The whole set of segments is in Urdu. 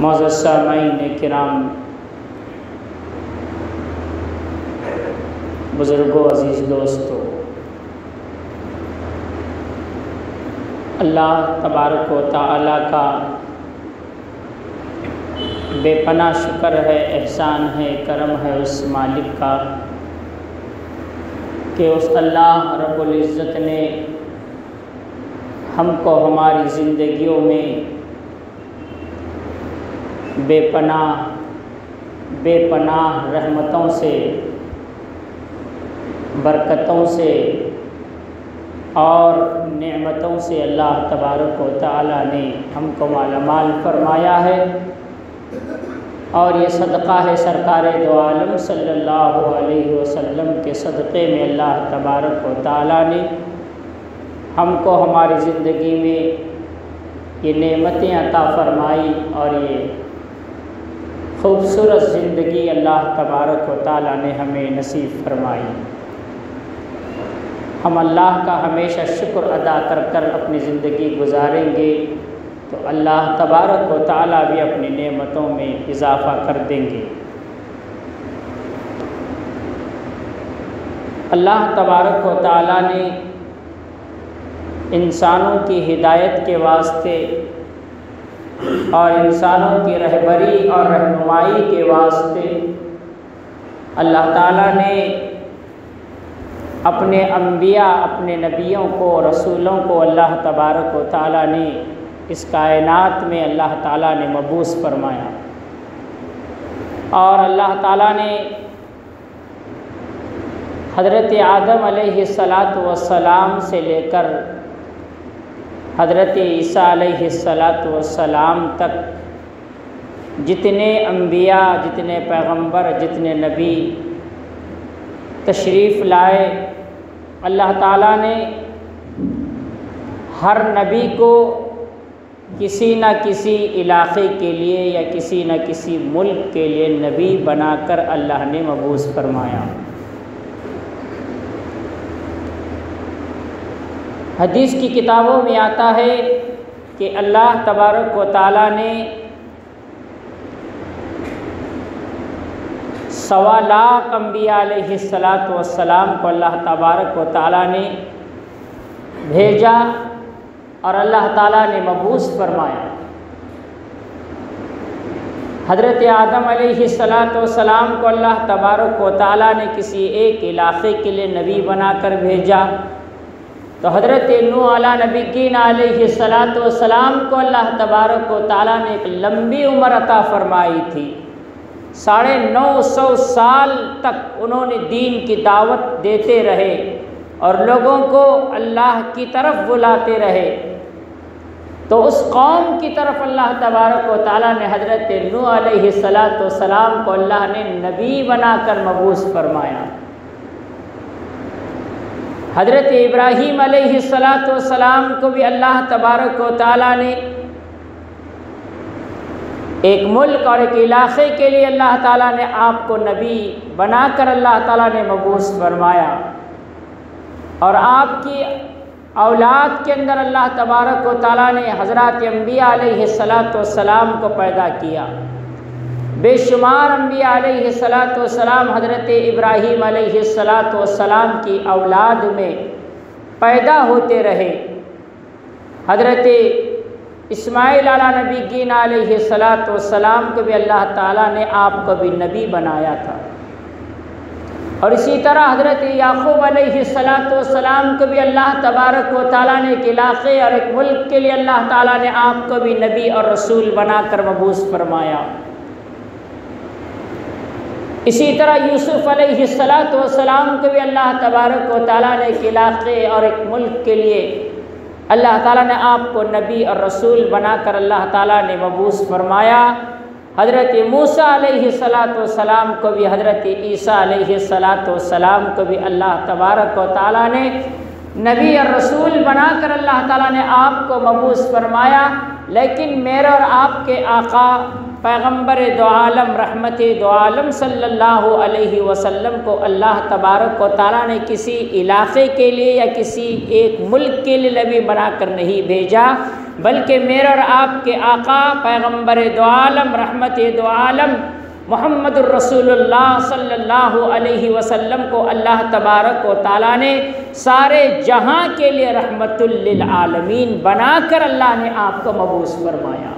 معزز سامعین کرام، بزرگوں، عزیز دوستو، اللہ تبارک و تعالیٰ کا بے پناہ شکر ہے، احسان ہے، کرم ہے اس مالک کا کہ اس اللہ رب العزت نے ہم کو ہماری زندگیوں میں بے پناہ رحمتوں سے، برکتوں سے اور نعمتوں سے اللہ تبارک و تعالیٰ نے ہم کو مالا مال فرمایا ہے، اور یہ صدقہ ہے سرکار دو عالم صلی اللہ علیہ وسلم کے صدقے میں اللہ تبارک و تعالیٰ نے ہم کو ہماری زندگی میں یہ نعمتیں عطا فرمائی، اور یہ خوبصورت زندگی اللہ تبارک و تعالیٰ نے ہمیں نصیب فرمائی۔ ہم اللہ کا ہمیشہ شکر ادا کر کر اپنی زندگی گزاریں گے تو اللہ تبارک و تعالیٰ بھی اپنی نعمتوں میں اضافہ کر دیں گے۔ اللہ تبارک و تعالیٰ نے انسانوں کی ہدایت کے واسطے اور انسانوں کی رہبری اور رہنمائی کے واسطے اللہ تعالیٰ نے اپنے انبیاء، اپنے نبیوں کو، رسولوں کو اللہ تبارک و تعالیٰ نے اس کائنات میں اللہ تعالیٰ نے مبعوث فرمایا، اور اللہ تعالیٰ نے حضرت آدم علیہ السلام سے لے کر حضرت عیسیٰ علیہ السلام تک جتنے انبیاء، جتنے پیغمبر، جتنے نبی تشریف لائے، اللہ تعالیٰ نے ہر نبی کو کسی نہ کسی علاقے کے لیے یا کسی نہ کسی ملک کے لیے نبی بنا کر اللہ نے مبعوث فرمایا۔ حدیث کی کتابوں میں آتا ہے کہ اللہ تبارک و تعالیٰ نے 1.25 لاکھ انبیاء علیہ السلام کو اللہ تبارک و تعالیٰ نے بھیجا اور اللہ تعالیٰ نے مبعوث فرمایا۔ حضرت آدم علیہ السلام کو اللہ تبارک و تعالیٰ نے کسی ایک علاقے کے لیے نبی بنا کر بھیجا، تو حضرت نوح علیہ نبیین علیہ السلام کو اللہ تبارک و تعالیٰ نے ایک لمبی عمر عطا فرمائی تھی۔ 950 سال تک انہوں نے دین کی دعوت دیتے رہے اور لوگوں کو اللہ کی طرف بلاتے رہے، تو اس قوم کی طرف اللہ تبارک و تعالیٰ نے حضرت نوح علیہ السلام کو اللہ نے نبی بنا کر مبعوث فرمایا۔ حضرت ابراہیم علیہ السلام کو بھی اللہ تبارک و تعالیٰ نے ایک ملک اور ایک علاقے کے لیے اللہ تعالیٰ نے آپ کو نبی بنا کر اللہ تعالیٰ نے مبعوث فرمایا، اور آپ کی اولاد کے اندر اللہ تبارک و تعالیٰ نے حضرات انبیاء علیہ السلام کو پیدا کیا۔ بے شمار انبیاء علیہ السلام حضرت ابراہیم علیہ السلام کی اولاد میں پیدا ہوتے رہے۔ حضرت اسماعیل علیہ نبیین علیہ السلام کو بھی اللہ تعالیٰ نے آپ کو بھی نبی بنایا تھا، اور اسی طرح حضرت یعقوب علیہ السلام کو بھی اللہ تبارک و تعالیٰ نے ایک علاقے اور ایک ملک کے لیے اللہ تعالیٰ نے آپ کو بھی نبی اور رسول بنا کر مبعوث فرمایا۔ اسی طرح یوسف علیہ السلام کو بھی اللہ تبارک و تعالیٰ نے ایک علاقے اور ایک ملک کے لیے اللہ تعالیٰ نے آپ کو نبی اور رسول بنا کر اللہ تعالیٰ نے مبعوث فرمایا۔ حضرت موسیٰ علیہ السلام کو بھی، حضرت عیسیٰ علیہ السلام کو بھی اللہ تبارک و تعالیٰ نے نبی اور رسول بنا کر اللہ تعالیٰ نے آپ کو مبعوث فرمایا، لیکن میرے اور آپ کے آقا پیغمبر دو عالم رحمت دو عالم صلی اللہ علیہ وسلم کو اللہ تبارک و تعالیٰ نے کسی علاقے کے لیے یا کسی ایک ملک کے لیے نبی بنا کر نہیں بھیجا، بلکہ میرے اور آپ کے آقا پیغمبر دو عالم رحمت دو عالم محمد الرسول اللہ صلی اللہ علیہ وسلم کو اللہ تبارک و تعالیٰ نے سارے جہاں کے لیے رحمت للعالمین بنا کر اللہ نے آپ کو مبعوث فرمایا،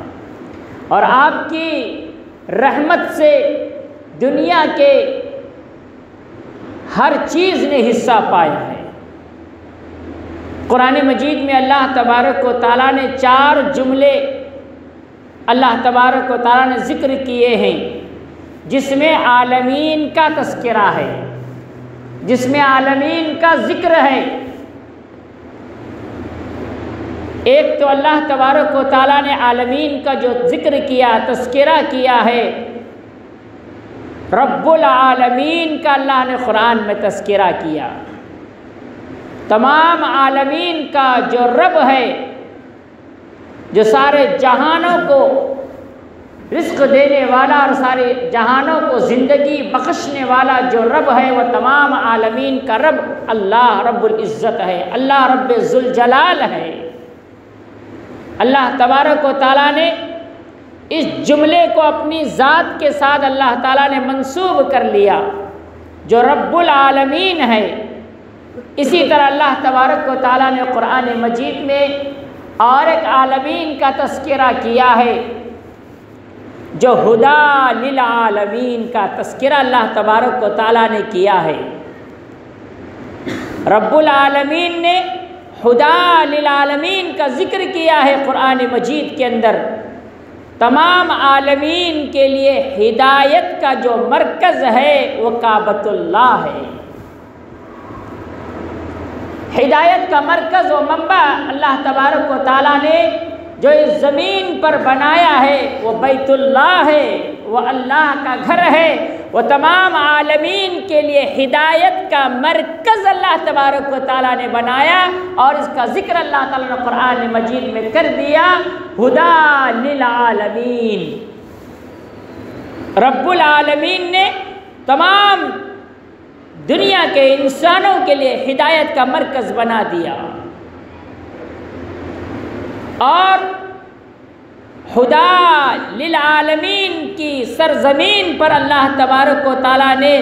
اور آپ کی رحمت سے دنیا کے ہر چیز نے حصہ پایا ہے۔ قرآن مجید میں اللہ تبارک و تعالیٰ نے 4 جملے اللہ تبارک و تعالیٰ نے ذکر کیے ہیں جس میں عالمین کا تذکرہ ہے، جس میں عالمین کا ذکر ہے۔ ایک تو اللہ تبارک و تعالیٰ نے عالمین کا جو ذکر کیا، تذکرہ کیا ہے، رب العالمین کا اللہ نے قرآن میں تذکرہ کیا۔ تمام عالمین کا جو رب ہے، جو سارے جہانوں کو رزق دینے والا اور سارے جہانوں کو زندگی بخشنے والا جو رب ہے، وہ تمام عالمین کا رب اللہ رب العزت ہے، اللہ رب ذوالجلال ہے۔ اللہ تبارک و تعالیٰ نے اس جملے کو اپنی ذات کے ساتھ اللہ تعالیٰ نے منسوب کر لیا، جو رب العالمین ہے۔ اسی طرح اللہ تبارک و تعالیٰ نے قرآن مجید میں اور ایک عالمین کا تذکرہ کیا ہے، جو ہدا للعالمین کا تذکرہ اللہ تبارک و تعالیٰ نے کیا ہے۔ رب العالمین نے ہدا للعالمین کا ذکر کیا ہے قرآن مجید کے اندر۔ تمام عالمین کے لیے ہدایت کا جو مرکز ہے وہ کعبۃ اللہ ہے۔ ہدایت کا مرکز و منبع اللہ تبارک و تعالیٰ نے جو اس زمین پر بنایا ہے وہ بیت اللہ ہے، وہ اللہ کا گھر ہے۔ وہ تمام عالمین کے لیے ہدایت کا مرکز اللہ تبارک و تعالیٰ نے بنایا، اور اس کا ذکر اللہ تعالیٰ نے قرآن مجید میں کر دیا، ہدا للعالمین۔ رب العالمین نے تمام دنیا کے انسانوں کے لیے ہدایت کا مرکز بنا دیا، اور ہدا للعالمین کی سرزمین پر اللہ تبارک و تعالیٰ نے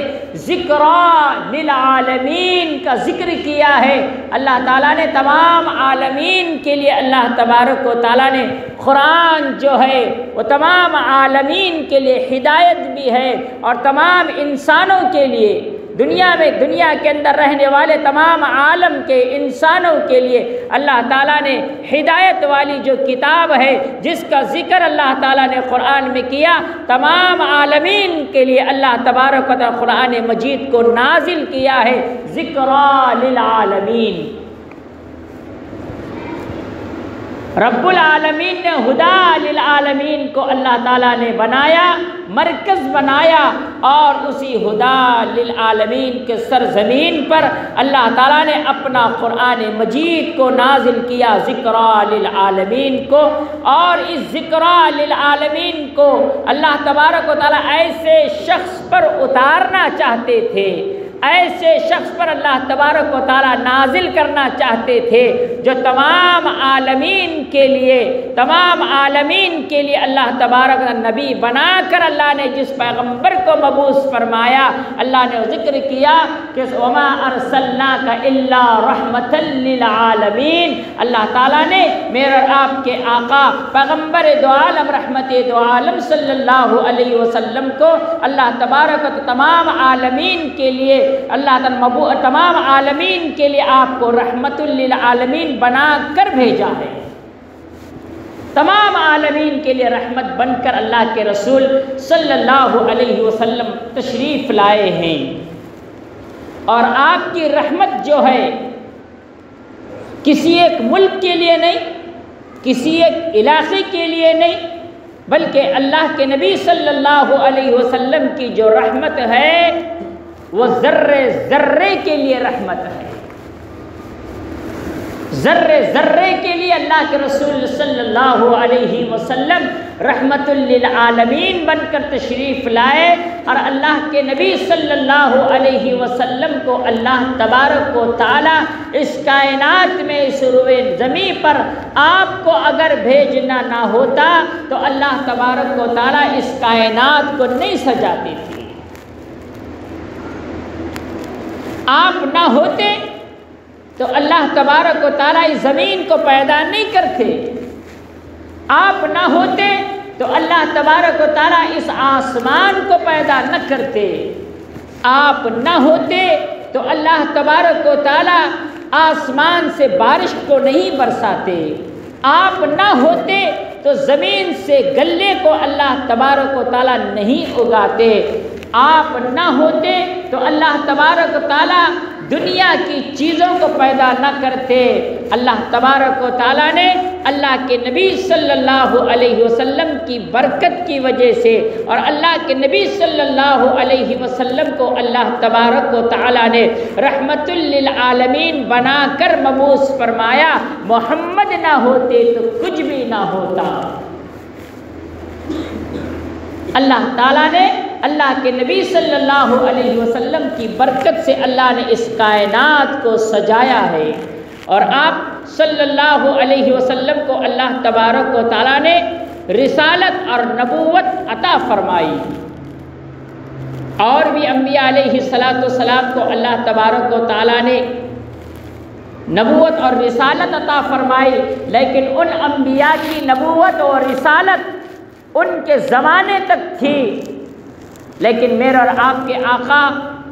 ذکرا للعالمین کا ذکر کیا ہے۔ اللہ تعالیٰ نے تمام عالمین کے لیے اللہ تبارک و تعالیٰ نے قرآن جو ہے وہ تمام عالمین کے لیے ہدایت بھی ہے، اور تمام انسانوں کے لیے دنیا کے اندر رہنے والے تمام عالم کے انسانوں کے لیے اللہ تعالیٰ نے ہدایت والی جو کتاب ہے، جس کا ذکر اللہ تعالیٰ نے قرآن میں کیا، تمام عالمین کے لیے اللہ تبارک و تعالیٰ قرآن مجید کو نازل کیا ہے، ذکرا للعالمین۔ رب العالمین نے ہدا للعالمین کو اللہ تعالیٰ نے بنایا، مرکز بنایا، اور اسی ہدا للعالمین کے سرزمین پر اللہ تعالیٰ نے اپنا قرآن مجید کو نازل کیا، ذکرا للعالمین کو۔ اور اس ذکرا للعالمین کو اللہ تبارک و تعالیٰ ایسے شخص پر اتارنا چاہتے تھے، ایسے شخص پر اللہ تبارک و تعالیٰ نازل کرنا چاہتے تھے جو تمام عالمین کے لیے اللہ تبارک و تعالیٰ نبی بنا کر اللہ نے جس پیغمبر کو مبعوث فرمایا، اللہ نے ذکر کیا کہ وما ارسلناک الا رحمۃ للعالمین۔ اللہ تعالیٰ نے میرے اور آپ کے آقا پیغمبر دو عالم رحمت دو عالم صلی اللہ علیہ وسلم کو اللہ تبارک و تعالیٰ تمام عالمین کے لیے تمام عالمین کے لیے آپ کو رحمت للعالمین بنا کر بھیجا ہے۔ تمام عالمین کے لیے رحمت بن کر اللہ کے رسول صلی اللہ علیہ وسلم تشریف لائے ہیں، اور آپ کی رحمت جو ہے کسی ایک ملک کے لیے نہیں، کسی ایک علاقے کے لیے نہیں، بلکہ اللہ کے نبی صلی اللہ علیہ وسلم کی جو رحمت ہے وہ ذرے ذرے کے لیے رحمت ہے۔ ذرے ذرے کے لیے اللہ کے رسول صلی اللہ علیہ وسلم رحمت للعالمین بن کر تشریف لائے، اور اللہ کے نبی صلی اللہ علیہ وسلم کو اللہ تبارک و تعالی اس کائنات میں اس روئے زمین پر آپ کو اگر بھیجنا نہ ہوتا تو اللہ تبارک و تعالی اس کائنات کو نہیں سجاتی تھی۔ آپ نہ ہوتے تو اللہ تبارک و تعالیٰ اس زمین کو پیدا نہیں کرتے، آپ نہ ہوتے تو اللہ تبارک و تعالیٰ اس آسمان کو پیدا نہ کرتے، آپ نہ ہوتے تو اللہ تبارک و تعالیٰ آسمان سے بارش کو نہیں برساتے، آپ نہ ہوتے تو زمین سے غلے کو اللہ تبارک و تعالیٰ نہیں اگاتے، آپ نہ ہوتے تو اللہ تبارک و تعالیٰ دنیا کی چیزوں کو پیدا نہ کرتے۔ اللہ تبارک و تعالیٰ نے اللہ کے نبی صلی اللہ علیہ وسلم کی برکت کی وجہ سے اور اللہ کے نبی صلی اللہ علیہ وسلم کو اللہ تبارک و تعالیٰ نے رحمت للعالمین بنا کر مبعوث فرمایا۔ محمد نہ ہوتے تو کچھ بھی نہ ہوتا۔ اللہ تعالیٰ نے اللہ کے نبی صلی اللہ علیہ وسلم کی برکت سے اللہ نے اس کائنات کو سجایا ہے، اور آپ صلی اللہ علیہ وسلم کو اللہ تبارک و تعالیٰ نے رسالت اور نبوت عطا فرمائی، اور بھی انبیاء علیہ السلام کو اللہ تبارک و تعالیٰ نے نبوت اور رسالت عطا فرمائی، لیکن ان انبیاء کی نبوت اور رسالت ان کے زمانے تک تھی، لیکن میرے اور آپ کے آقا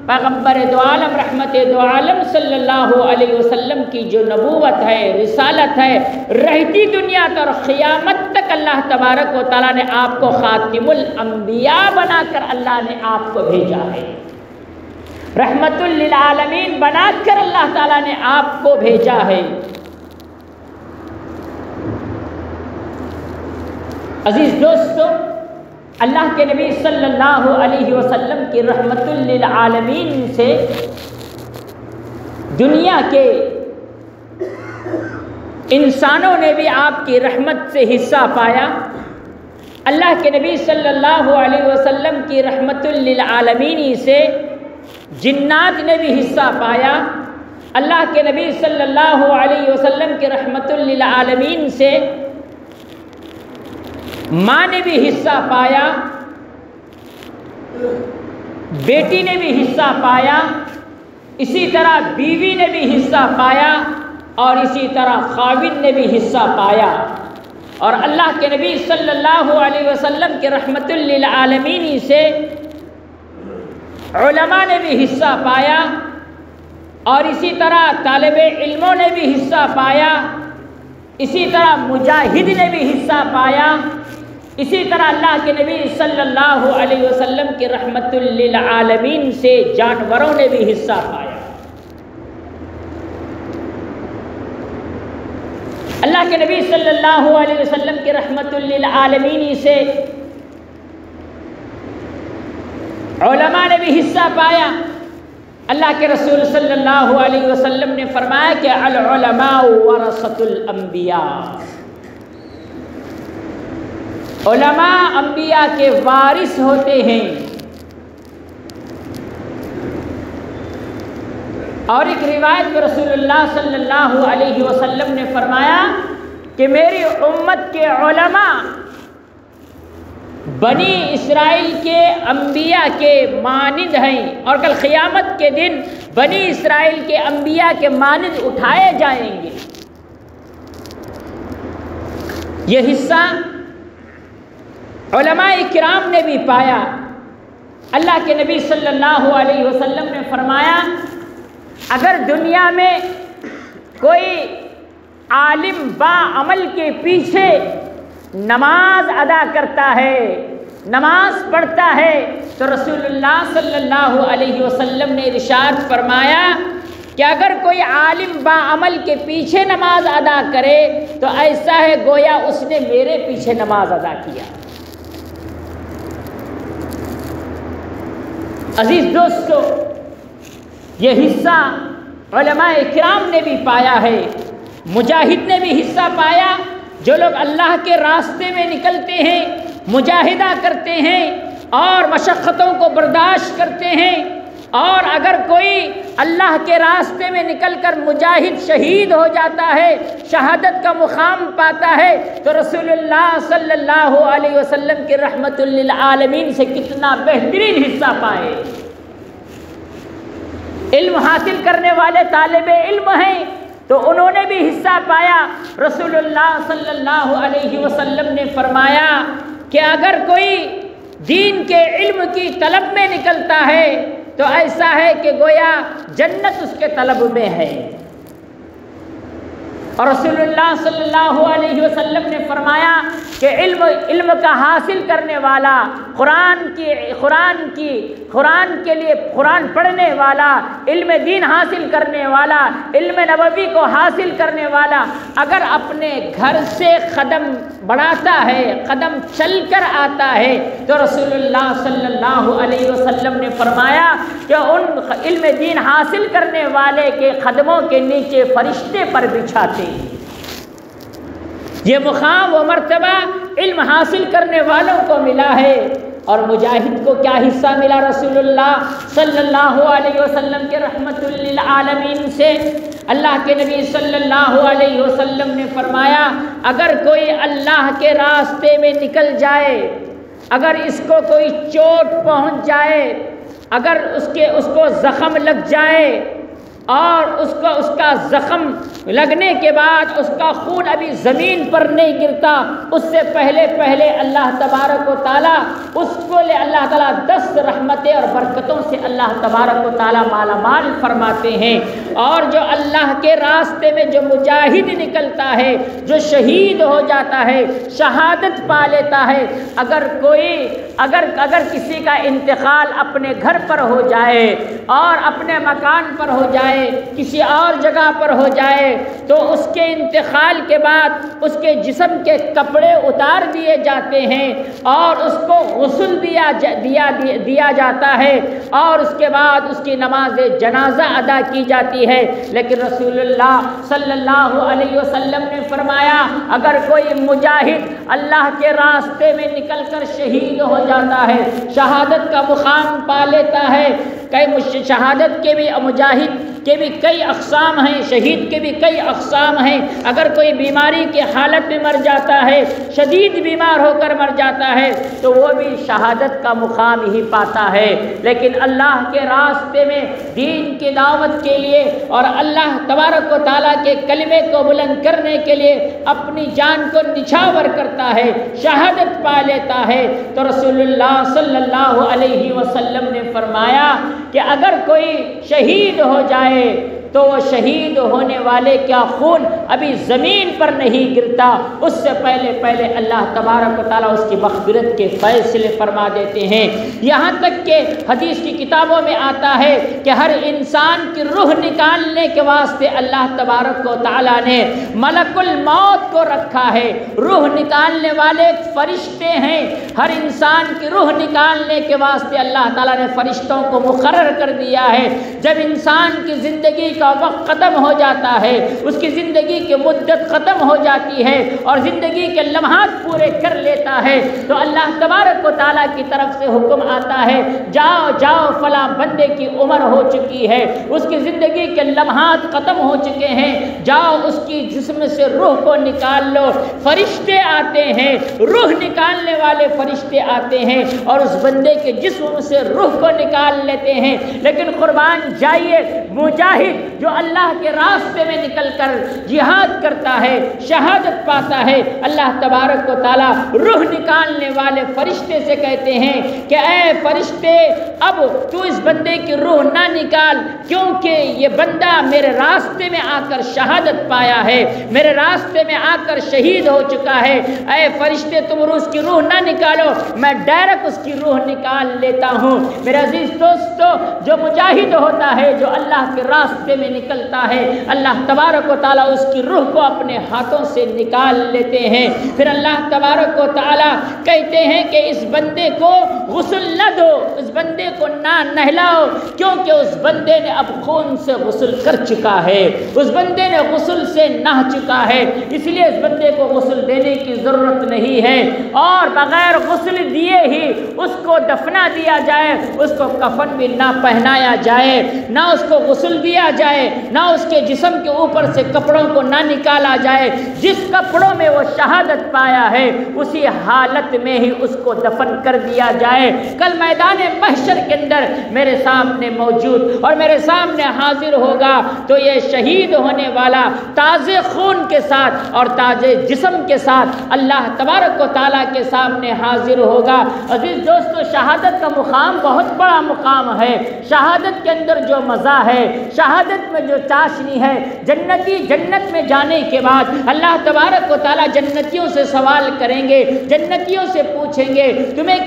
پیغمبر دو عالم رحمت دو عالم صلی اللہ علیہ وسلم کی جو نبوت ہے، رسالت ہے، رہتی دنیا اور قیامت تک اللہ تبارک و تعالیٰ نے آپ کو خاتم الانبیاء بنا کر اللہ نے آپ کو بھیجا ہے، رحمت للعالمین بنا کر اللہ تعالیٰ نے آپ کو بھیجا ہے۔ عزیز دوستو، اللہ کے نبی صلی اللہ علیہ وسلم کی رحمت للعالمین سے دنیا کے انسانوں نے بھی آپ کی رحمت سے حصہ پایا، اللہ کے نبی صلی اللہ علیہ وسلم کی رحمت للعالمین سے جنات نے بھی حصہ پایا، اللہ کے نبی صلی اللہ علیہ وسلم کی رحمت للعالمین سے ماں نے بھی حصہ پایا، بیٹی نے بھی حصہ پایا، اسی طرح بیوی نے بھی حصہ پایا، اور اسی طرح خاوند نے بھی حصہ پایا، اور اللہ کے نبی صلی اللہ علیہ وسلم کے رحمت للعالمین سے علماء نے بھی حصہ پایا، اور اسی طرح طالب علموں نے بھی حصہ پایا، اسی طرح مجاہد نے بھی حصہ پایا، اسی طرح اللہ کے نبی صلی اللہ علیہ وسلم کی رحمت للعالمین سے جانوروں نے بھی حصہ پایا۔ اللہ کے نبی صلی اللہ علیہ وسلم کی رحمت للعالمین سے علماء نے بھی حصہ پایا۔ اللہ کے رسول صلی اللہ علیہ وسلم نے فرمایا کہ العلماء ورثۃ الانبیاء، علماء انبیاء کے وارث ہوتے ہیں۔ اور ایک روایت میں رسول اللہ صلی اللہ علیہ وسلم نے فرمایا کہ میری امت کے علماء بنی اسرائیل کے انبیاء کے مانند ہیں، اور کل قیامت کے دن بنی اسرائیل کے انبیاء کے مانند اٹھائے جائیں گے۔ یہ حصہ علماء کرام نے بھی پایا۔ اللہ کے نبی صلی اللہ علیہ وسلم نے فرمایا اگر دنیا میں کوئی عالم با عمل کے پیچھے نماز ادا کرتا ہے، نماز پڑھتا ہے، تو رسول اللہ صلی اللہ علیہ وسلم نے ارشاد فرمایا کہ اگر کوئی عالم با عمل کے پیچھے نماز ادا کرے تو ایسا ہے گویا اس نے میرے پیچھے نماز ادا کیا۔ عزیز دوستو، یہ حصہ علماء کرام نے بھی پایا ہے۔ مجاہد نے بھی حصہ پایا۔ جو لوگ اللہ کے راستے میں نکلتے ہیں، مجاہدہ کرتے ہیں اور مشقتوں کو برداشت کرتے ہیں، اور اگر کوئی اللہ کے راستے میں نکل کر مجاہد شہید ہو جاتا ہے، شہادت کا مقام پاتا ہے، تو رسول اللہ صلی اللہ علیہ وسلم کے رحمت للعالمین سے کتنا بہترین حصہ پائے۔ علم حاصل کرنے والے طالب علم ہیں تو انہوں نے بھی حصہ پایا۔ رسول اللہ صلی اللہ علیہ وسلم نے فرمایا کہ اگر کوئی دین کے علم کی طلب میں نکلتا ہے تو ایسا ہے کہ گویا جنت اس کے طلب میں ہے۔ اور رسول اللہ صلی اللہ علیہ وسلم نے فرمایا کہ علم کا حاصل کرنے والا، قرآن کے لیے قرآن پڑھنے والا، علم دین حاصل کرنے والا، علم نبوی کو حاصل کرنے والا اگر اپنے گھر سے قدم بڑھاتا ہے، قدم چل کر آتا ہے، تو رسول اللہ صلی اللہ علیہ وسلم نے فرمایا کہ ان علم دین حاصل کرنے والے کے قدموں کے نیچے فرشتے پر بچھاتے۔ یہ مقام و مرتبہ علم حاصل کرنے والوں کو ملا ہے۔ اور مجاہد کو کیا حصہ ملا؟ رسول اللہ صلی اللہ علیہ وسلم کے رحمت للعالمین سے اللہ کے نبی صلی اللہ علیہ وسلم نے فرمایا اگر کوئی اللہ کے راستے میں نکل جائے، اگر اس کو کوئی چوٹ پہنچ جائے، اگر اس کو زخم لگ جائے اور اس کا زخم لگنے کے بعد اس کا خون ابھی زمین پر نہیں گرتا، اس سے پہلے اللہ تبارک و تعالیٰ اس کو اللہ تعالیٰ 10 رحمتیں اور برکتوں سے اللہ تبارک و تعالیٰ مالا مال فرماتے ہیں۔ اور جو اللہ کے راستے میں جو مجاہد نکلتا ہے، جو شہید ہو جاتا ہے، شہادت پا لیتا ہے، اگر کسی کا انتقال اپنے گھر پر ہو جائے اور اپنے مکان پر ہو جائے، کسی اور جگہ پر ہو جائے، تو اس کے انتقال کے بعد اس کے جسم کے کپڑے اتار دیے جاتے ہیں اور اس کو غسل دیا جاتا ہے اور اس کے بعد اس کی نماز جنازہ ادا کی جاتی ہے۔ لیکن رسول اللہ صلی اللہ علیہ وسلم نے فرمایا اگر کوئی مجاہد اللہ کے راستے میں نکل کر شہید ہو جاتا ہے، شہادت کا مقام پا لیتا ہے، شہادت کے بھی مجاہد کے بھی کئی اقسام ہیں، شہید کے بھی کئی اقسام ہیں۔ اگر کوئی بیماری کی حالت میں مر جاتا ہے، شدید بیمار ہو کر مر جاتا ہے، تو وہ بھی شہادت کا مقام ہی پاتا ہے۔ لیکن اللہ کے راستے میں دین کی دعوت کے لیے اور اللہ تبارک و تعالیٰ کے کلمے کو بلند کرنے کے لیے اپنی جان کو نچھاور کرتا ہے، شہادت پا لیتا ہے، تو رسول اللہ صلی اللہ علیہ وسلم نے فرمایا کہ اگر کوئی شہید ہو جائے تو وہ شہید ہونے والے کا خون ابھی زمین پر نہیں گرتا، اس سے پہلے اللہ تبارک و تعالیٰ اس کی مغفرت کے فیصلے فرما دیتے ہیں۔ یہاں تک کہ حدیث کی کتابوں میں آتا ہے کہ ہر انسان کی روح نکالنے کے واسطے اللہ تبارک و تعالیٰ نے ملک الموت کو رکھا ہے۔ روح نکالنے والے فرشتے ہیں، ہر انسان کی روح نکالنے کے واسطے اللہ تعالیٰ نے فرشتوں کو مقرر کر دیا ہے۔ جب انسان کی زندگی کا وقت ختم ہو جاتا ہے، اس کی زندگی کی مدت ختم ہو جاتی ہے اور زندگی کے لمحات پورے کر لیتا ہے، تو اللہ تبارک و تعالیٰ کی طرف سے حکم آتا ہے جاؤ فلاں بندے کی عمر ہو چکی ہے، اس کی زندگی کے لمحات ختم ہو چکے ہیں، جاؤ اس کی جسم سے روح کو نکال لو۔ فرشتے آتے ہیں، روح نکالنے والے فرشتے آتے ہیں اور اس بندے کے جسم سے روح کو نکال لیتے ہیں۔ لیکن قربان جائیے مجاہد جو اللہ کے راستے میں نکل کر جہاد کرتا ہے، شہادت پاتا ہے، اللہ تبارک و تعالیٰ روح نکالنے والے فرشتے سے کہتے ہیں کہ اے فرشتے اب تو اس بندے کی روح نہ نکال، کیونکہ یہ بندہ میرے راستے میں آ کر شہادت پایا ہے، میرے راستے میں آ کر شہید ہو چکا ہے۔ اے فرشتے تم اس کی روح نہ نکالو، میں ڈائریکٹ اس کی روح نکال لیتا ہوں۔ میرے عزیز دوستو، جو مجاہد ہوتا ہے، جو اللہ کے راستے میں نکلتا ہے اللہ تبارک و تعالیٰ اس کی روح کو اپنے ہاتھوں سے نکال لیتے ہیں۔ پھر اللہ تبارک و تعالیٰ کہتے ہیں کہ اس بندے کو غسل نہ دو، اس بندے کو نہ نہلاؤ، کیونکہ اس بندے نے اب خون سے غسل کر چکا ہے، اس بندے نے غسل سے نہا چکا ہے، اس لیے اس بندے کو غسل دینے کی ضرورت نہیں ہے۔ اور بغیر غسل دیے ہی اس کو دفنا دیا جائے، اس کو کفن بھی نہ پہنایا جائے، نہ اس کو غسل دیا جائے، نہ اس کے جسم کے اوپر سے کپڑوں کو نہ نکالا جائے، جس کپڑوں میں وہ شہادت پایا ہے اسی حالت میں ہی اس کو دفن کر دیا جائے۔ کل میدان محشر کے اندر میرے سامنے موجود اور میرے سامنے حاضر ہوگا تو یہ شہید ہونے والا تازے خون کے ساتھ اور تازے جسم کے ساتھ اللہ تبارک و تعالیٰ کے سامنے حاضر ہوگا۔ عزیز دوستو، شہادت کا مقام بہت بڑا مقام ہے۔ شہادت کے اندر جو مزہ ہے، شہادت میں جو چاشنی ہے، جنتی جنت میں جانے کے بعد اللہ تبارک و تعالیٰ جنتیوں سے سوال کریں گے، جنتیوں سے پوچھیں گے تمہیں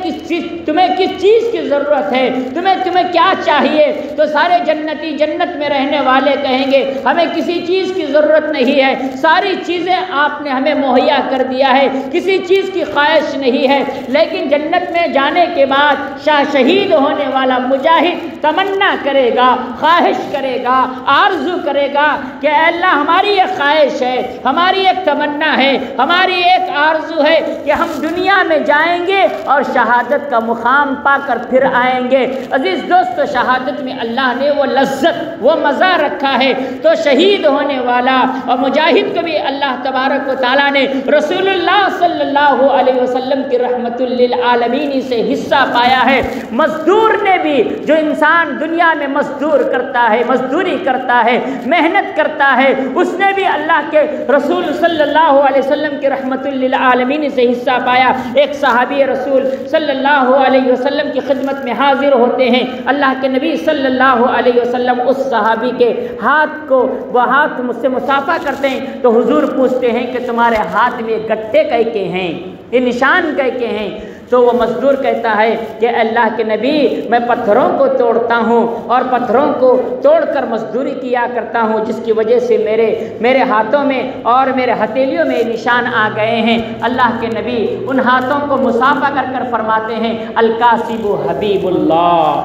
کس چیز کی ضرورت ہے، تمہیں کیا چاہیے؟ تو سارے جنتی جنت میں رہنے والے کہیں گے ہمیں کسی چیز کی ضرورت نہیں ہے، ساری چیزیں آپ نے ہمیں مہیا کر دیا ہے، کسی چیز کی خواہش نہیں ہے۔ لیکن جنت میں جانے کے بعد شہید ہونے والا مجاہد تمنا کرے گا، خواہش کرے گا، آرزو کرے گا کہ اے اللہ ہماری ایک خواہش ہے، ہماری ایک تمنا ہے، ہماری ایک آرزو ہے کہ ہم دنیا میں جائیں گے اور شہادت کا مقام پا کر پھر آئیں گے۔ عزیز دوستو، شہادت میں اللہ نے وہ لذت، وہ مزہ رکھا ہے، تو شہید ہونے والا اور مجاہد کو بھی اللہ تبارک و تعالیٰ نے رسول اللہ صلی اللہ علیہ وسلم کی رحمت للعالمین سے حصہ پایا ہے۔ مزدور نے بھی، جو انسان دنیا میں مزدوری کرتا ہے، محنت کرتا ہے، اس نے بھی اللہ کے رسول صلی اللہ علیہ وسلم کی رحمت للعالمین سے حصہ پایا۔ ایک صحابی رسول صلی اللہ علیہ وسلم کی خدمت میں حاضر ہوتے ہیں، اللہ کے نبی صلی اللہ علیہ وسلم اس صحابی کے وہ ہاتھ مجھ سے مصافحہ کرتے ہیں تو حضور پوچھتے ہیں کہ تمہارے ہاتھ میں گٹے کے ہیں، یہ نشان کے ہیں؟ تو وہ مزدور کہتا ہے کہ اللہ کے نبی میں پتھروں کو توڑتا ہوں اور پتھروں کو توڑ کر مزدوری کیا کرتا ہوں، جس کی وجہ سے میرے ہاتھوں میں اور میرے ہتھیلیوں میں نشان آ گئے ہیں۔ اللہ کے نبی ان ہاتھوں کو مصافحہ کر فرماتے ہیں الکاسب حبیب اللہ۔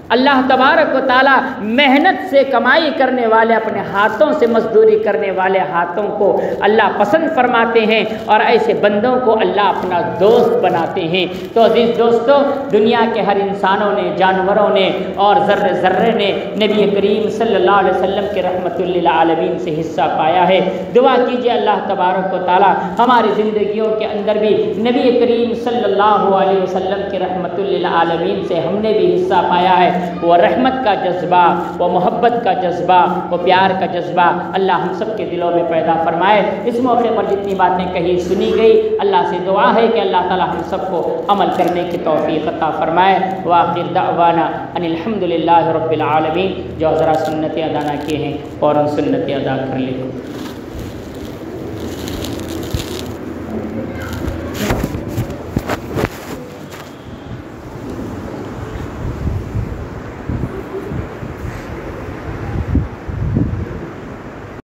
اللہ تبارک و تعالیٰ محنت سے کمائی کرنے والے، اپنے ہاتھوں سے مزدوری کرنے والے ہاتھوں کو اللہ پسند فرماتے ہیں اور ایسے بندوں کو اللہ اپنا دوست بناتے ہیں۔ تو عزیز دوستو، دنیا کے ہر انسانوں نے، جانوروں نے اور ذرے نے نبی کریم صلی اللہ علیہ وسلم کے رحمت للعالمین سے حصہ پایا ہے۔ دعا کیجئے اللہ تبارک و تعالیٰ ہماری زندگیوں کے اندر بھی نبی کریم صلی اللہ علیہ وسلم کے رحمت للعالمین سے ہم نے بھی حصہ پایا ہے۔ وہ رحمت کا جذبہ، وہ محبت کا جذبہ، وہ پیار کا جذبہ اللہ ہم سب کے دلوں میں پیدا فرمائے۔ اس موقع پر جتنی باتیں کہی سنی گئی، اللہ سے دعا ہے کہ اللہ تعالی ہم سب کو عمل کرنے کی توفیق عطا فرمائے۔ وآخر دعوانا ان الحمد للہ رب العالمین۔ جو ذرا سنتیں ادا نہ کیے ہیں فوراً سنتیں ادا کر لیں۔